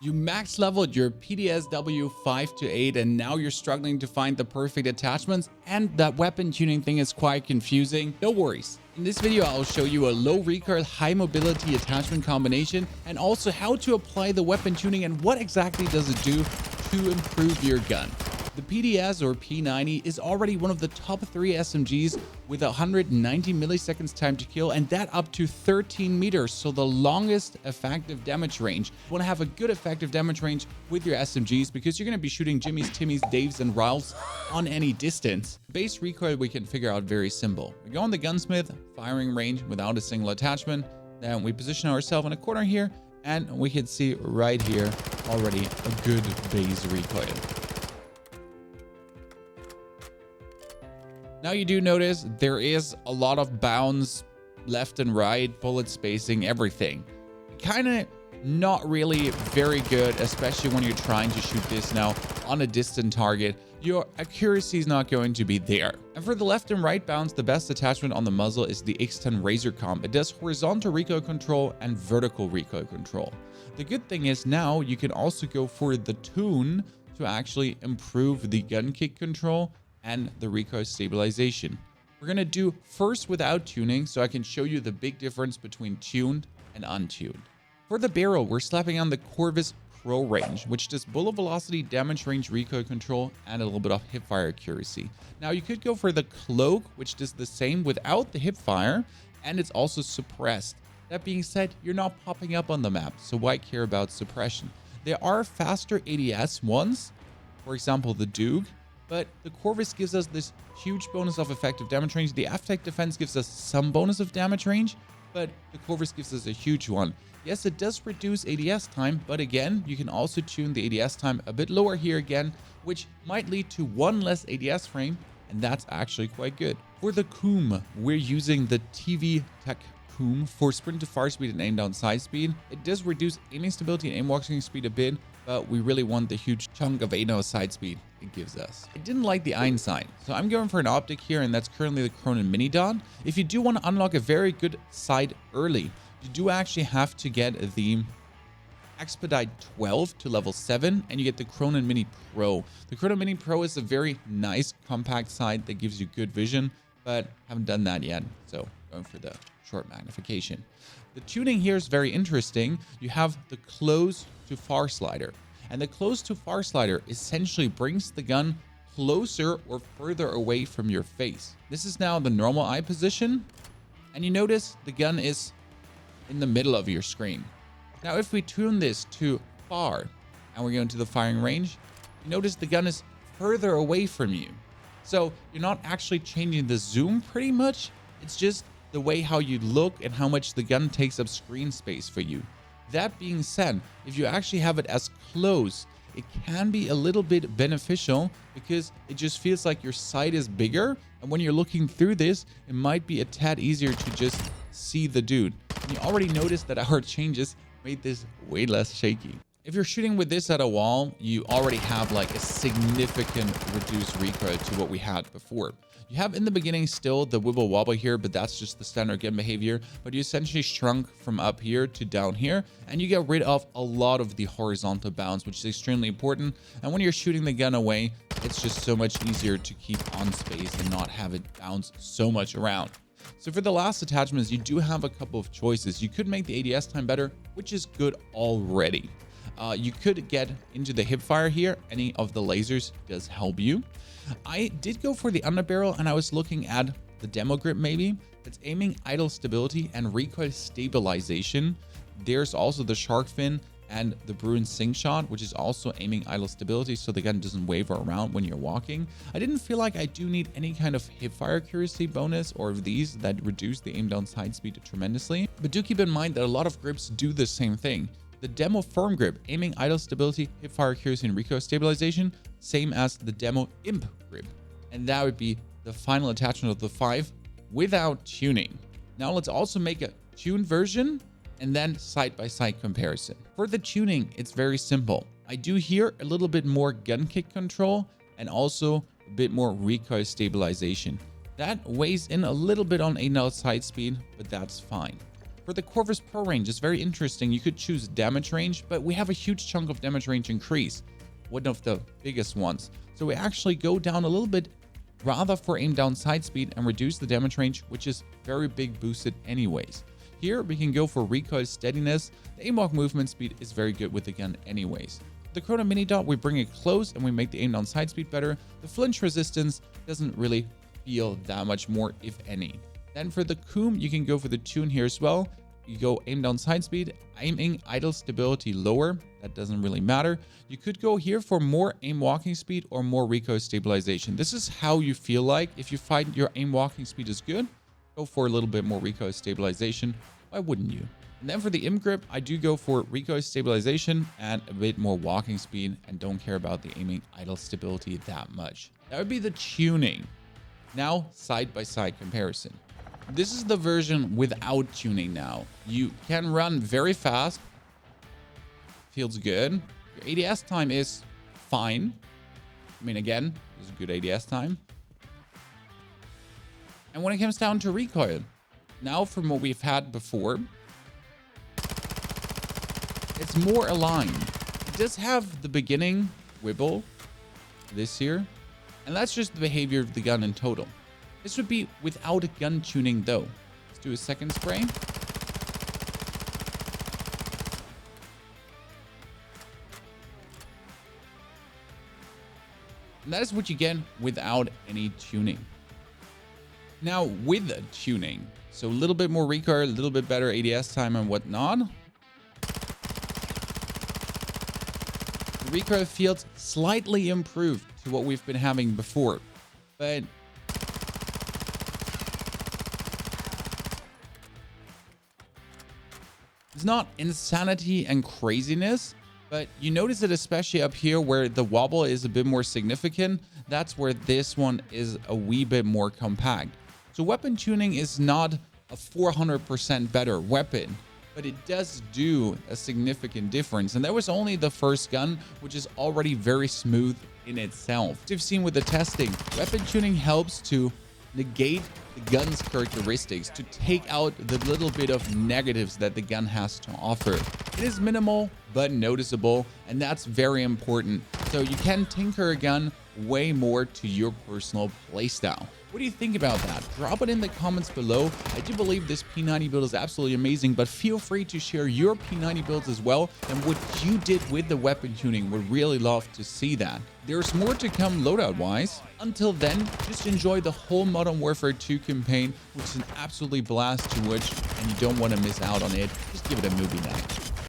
You max leveled your PDSW 5 to 8 and now you're struggling to find the perfect attachments, and that weapon tuning thing is quite confusing? No worries. In this video, I'll show you a low recoil, high mobility attachment combination, and also how to apply the weapon tuning and what exactly does it do to improve your gun. The PDS or P90 is already one of the top 3 SMGs with 190 milliseconds time to kill, and that up to 13 meters, so the longest effective damage range. You want to have a good effective damage range with your SMGs because you're going to be shooting Jimmys, Timmys, Daves, and Ralphs on any distance. Base recoil we can figure out very simple. We go on the Gunsmith, firing range without a single attachment, then we position ourselves in a corner here, and we can see right here already a good base recoil. Now you do notice there is a lot of bounce left and right, bullet spacing, everything. Kind of not really very good, especially when you're trying to shoot this now on a distant target. Your accuracy is not going to be there. And for the left and right bounce, the best attachment on the muzzle is the X10 Razor Comp. It does horizontal recoil control and vertical recoil control. The good thing is now you can also go for the tune to actually improve the gun kick control and the recoil stabilization. We're going to do first without tuning so I can show you the big difference between tuned and untuned. For the barrel, we're slapping on the Corvus Pro range, which does bullet velocity, damage range, recoil control, and a little bit of hipfire accuracy. Now you could go for the cloak, which does the same without the hipfire, and it's also suppressed. That being said, you're not popping up on the map, so why care about suppression? There are faster ADS ones, for example the Duke, but the Corvus gives us this huge bonus of effective damage range. The Aftech Defense gives us some bonus of damage range, but the Corvus gives us a huge one. Yes, it does reduce ADS time, but again, you can also tune the ADS time a bit lower here again, which might lead to one less ADS frame, and that's actually quite good. For the Coom, we're using the TV Tech Coom for sprint to far speed and aim down sight speed. It does reduce aiming stability and aim walking speed a bit, but we really want the huge chunk of ANO side speed it gives us. I didn't like the Einstein, so I'm going for an optic here, and that's currently the Cronin Mini Dot. If you do want to unlock a very good sight early, you do actually have to get the Expedite 12 to level 7, and you get the Cronin Mini Pro. The Cronin Mini Pro is a very nice compact sight that gives you good vision, but haven't done that yet, so going for the short magnification. The tuning here is very interesting. You have the close to far slider, and the close to far slider essentially brings the gun closer or further away from your face. This is now the normal eye position, and you notice the gun is in the middle of your screen. Now if we tune this to far and we're going to the firing range, you notice the gun is further away from you. So you're not actually changing the zoom pretty much. It's just the way how you look and how much the gun takes up screen space for you. That being said, if you actually have it as close, it can be a little bit beneficial because it just feels like your sight is bigger, and when you're looking through this, it might be a tad easier to just see the dude. And you already noticed that our changes made this way less shaky. If you're shooting with this at a wall, you already have like a significant reduced recoil to what we had before. You have in the beginning still the wibble wobble here, but that's just the standard gun behavior. But you essentially shrunk from up here to down here, and you get rid of a lot of the horizontal bounce, which is extremely important. And when you're shooting the gun away, it's just so much easier to keep on space and not have it bounce so much around. So for the last attachments, you do have a couple of choices. You could make the ADS time better, which is good already. You could get into the hipfire here. Any of the lasers does help you. I did go for the underbarrel, and I was looking at the demo grip maybe. It's aiming, idle stability, and recoil stabilization. There's also the shark fin and the Bruin sing shot, which is also aiming, idle stability, so the gun doesn't waver around when you're walking. I didn't feel like I do need any kind of hipfire accuracy bonus or of these that reduce the aim down sight speed tremendously. But do keep in mind that a lot of grips do the same thing. The demo firm grip, aiming, idle stability, hipfire accuracy, and recoil stabilization, same as the demo imp grip. And that would be the final attachment of the 5 without tuning. Now let's also make a tuned version and then side-by-side comparison. For the tuning, it's very simple. I do here a little bit more gun kick control and also a bit more recoil stabilization. That weighs in a little bit on aim down sight speed, but that's fine. For the Corvus Pro range, it's very interesting. You could choose damage range, but we have a huge chunk of damage range increase, one of the biggest ones. So we actually go down a little bit rather for aim down sight speed and reduce the damage range, which is very big boosted anyways. Here we can go for recoil steadiness. The aim lock movement speed is very good with the gun anyways. The Chrono Mini Dot, we bring it close and we make the aim down sight speed better. The flinch resistance doesn't really feel that much more, if any. Then for the Coom, you can go for the tune here as well. You go aim down sight speed, aiming idle stability lower. That doesn't really matter. You could go here for more aim walking speed or more recoil stabilization. This is how you feel like. If you find your aim walking speed is good, go for a little bit more recoil stabilization. Why wouldn't you? And then for the imp grip, I do go for recoil stabilization and a bit more walking speed and don't care about the aiming idle stability that much. That would be the tuning. Now, side-by-side comparison. This is the version without tuning now. You can run very fast. Feels good. Your ADS time is fine. I mean, again, this is a good ADS time. And when it comes down to recoil, now from what we've had before, it's more aligned. It does have the beginning wibble this here, and that's just the behavior of the gun in total. This would be without a gun tuning though. Let's do a second spray. And that is what you get without any tuning. Now with the tuning, so a little bit more recoil, a little bit better ADS time and whatnot. The recoil feels slightly improved to what we've been having before, but it's not insanity and craziness, but you notice it especially up here where the wobble is a bit more significant. That's where this one is a wee bit more compact. So weapon tuning is not a 400% better weapon, but it does do a significant difference. And that was only the first gun, which is already very smooth in itself. As you've seen with the testing, weapon tuning helps to negate the gun's characteristics, to take out the little bit of negatives that the gun has to offer. It is minimal but noticeable, and that's very important. So you can tinker a gun way more to your personal playstyle. What do you think about that? Drop it in the comments below. I do believe this P90 build is absolutely amazing, but feel free to share your P90 builds as well and what you did with the weapon tuning. Would really love to see that. There's more to come loadout wise. Until then, just enjoy the whole Modern Warfare 2 campaign, which is an absolutely blast to watch, and you don't want to miss out on it. Just give it a movie night.